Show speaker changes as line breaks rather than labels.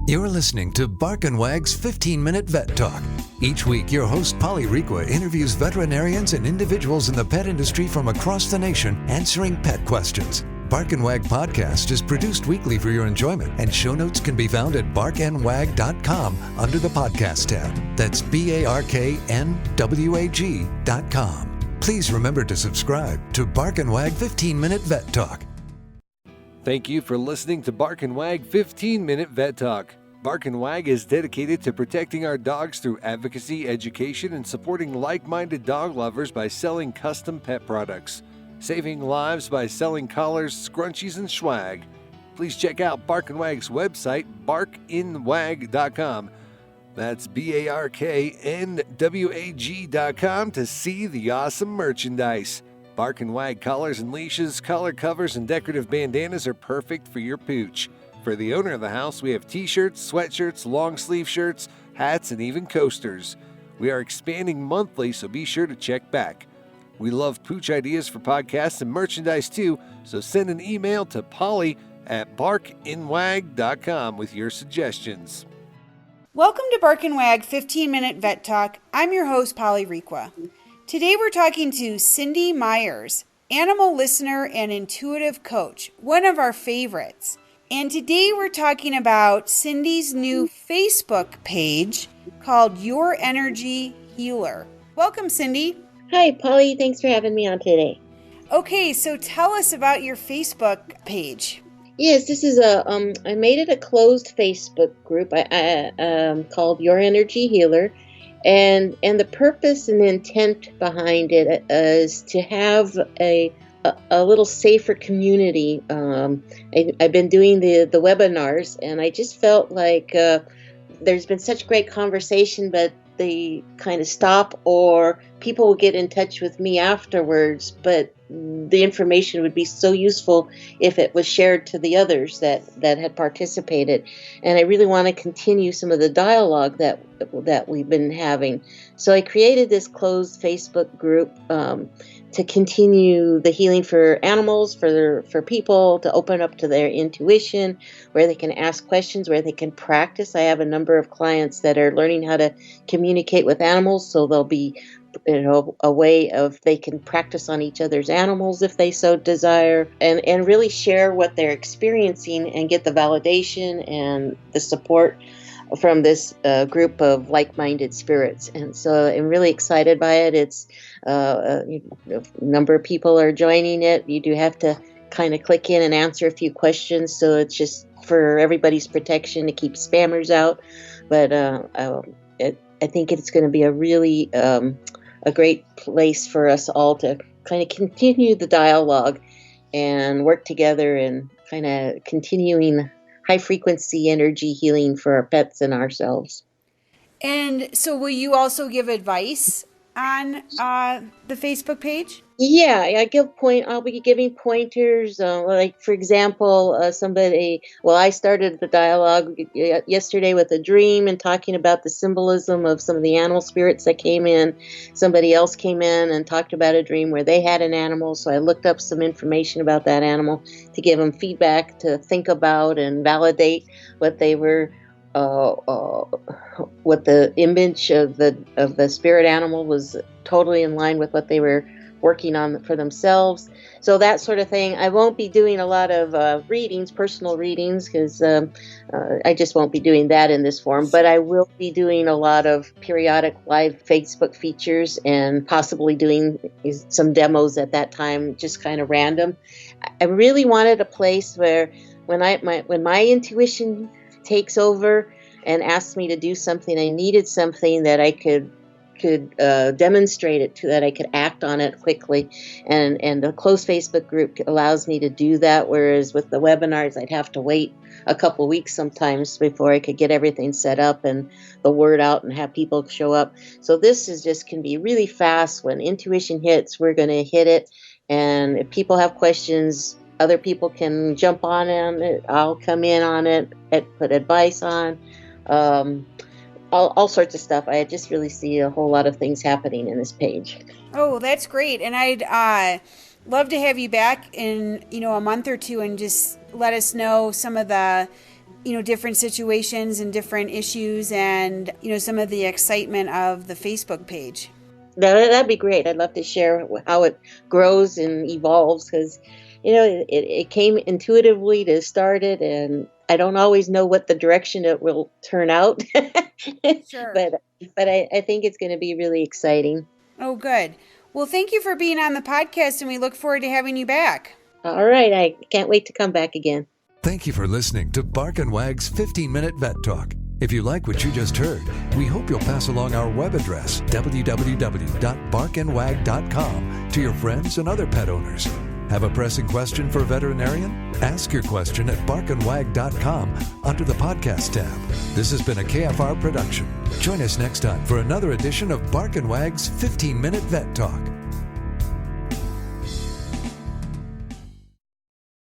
You're listening to Bark and Wag's 15-Minute Vet Talk. Each week, your host, Polly Requa, interviews veterinarians and individuals in the pet industry from across the nation answering pet questions. Bark and Wag podcast is produced weekly for your enjoyment, and show notes can be found at barkandwag.com under the podcast tab. That's BARKNWAG.com. Please remember to subscribe to Bark and Wag 15-Minute Vet Talk.
Thank you for listening to Bark and Wag 15-Minute Vet Talk. Bark and Wag is dedicated to protecting our dogs through advocacy, education, and supporting like-minded dog lovers by selling custom pet products. Saving lives by selling collars, scrunchies, and swag. Please check out Bark and Wag's website, barkandwag.com. That's BARKNWAG.com to see the awesome merchandise. Bark and Wag collars and leashes, collar covers, and decorative bandanas are perfect for your pooch. For the owner of the house, we have t-shirts, sweatshirts, long sleeve shirts, hats, and even coasters. We are expanding monthly, so be sure to check back. We love pooch ideas for podcasts and merchandise too, so send an email to polly@barkandwag.com with your suggestions.
Welcome to Bark and Wag 15-Minute Vet Talk. I'm your host, Polly Requa. Today we're talking to Cindy Myers, animal listener and intuitive coach, one of our favorites. And today we're talking about Cindy's new Facebook page called Your Energy Healer. Welcome, Cindy.
Hi, Polly. Thanks for having me on today.
Okay, so tell us about your Facebook page.
Yes, this is I made it a closed Facebook group called Your Energy Healer. And the purpose and the intent behind it is to have a little safer community. I've been doing the webinars, and I just felt like there's been such great conversation, but they kind of stop, or people will get in touch with me afterwards, but the information would be so useful if it was shared to the others that had participated. And I really want to continue some of the dialogue that we've been having. So I created this closed Facebook group to continue the healing for animals, for people, to open up to their intuition, where they can ask questions, where they can practice. I have a number of clients that are learning how to communicate with animals, so there'll be a way of they can practice on each other's animals if they so desire, and really share what they're experiencing and get the validation and the support from this group of like-minded spirits. And so I'm really excited by it. It's a number of people are joining it. You do have to kind of click in and answer a few questions, so it's just for everybody's protection to keep spammers out. But I think it's going to be a really a great place for us all to kind of continue the dialogue and work together and kind of continuing high-frequency energy healing for our pets and ourselves. And
so will you also give advice on the Facebook page?
Yeah, I'll be giving pointers. Like, for example, I started the dialogue yesterday with a dream and talking about the symbolism of some of the animal spirits that came in. Somebody else came in and talked about a dream where they had an animal, so I looked up some information about that animal to give them feedback to think about and validate what they were. What the image of the spirit animal was totally in line with what they were working on for themselves. So that sort of thing. I won't be doing a lot of personal readings, because I just won't be doing that in this form. But I will be doing a lot of periodic live Facebook features and possibly doing some demos at that time, just kind of random. I really wanted a place where when my intuition takes over and asks me to do something, I needed something that I could demonstrate it to, that I could act on it quickly, and the closed Facebook group allows me to do that, whereas with the webinars I'd have to wait a couple weeks sometimes before I could get everything set up and the word out and have people show up. So this can be really fast. When intuition hits, we're going to hit it, and if people have questions, other people can jump on it. I'll come in on it, put advice on. All sorts of stuff. I just really see a whole lot of things happening in this page.
Oh, that's great. And I'd love to have you back in, a month or two and just let us know some of the different situations and different issues and, some of the excitement of the Facebook page.
That'd be great. I'd love to share how it grows and evolves because, it came intuitively to start it, and I don't always know what the direction it will turn out.
Sure.
But I think it's going to be really exciting.
Oh, good. Well, thank you for being on the podcast, and we look forward to having you back.
All right. I can't wait to come back again.
Thank you for listening to Bark and Wag's 15-Minute Vet Talk. If you like what you just heard, we hope you'll pass along our web address, www.barkandwag.com, to your friends and other pet owners. Have a pressing question for a veterinarian? Ask your question at barkandwag.com under the podcast tab. This has been a KFR production. Join us next time for another edition of Bark and Wag's 15-Minute Vet Talk.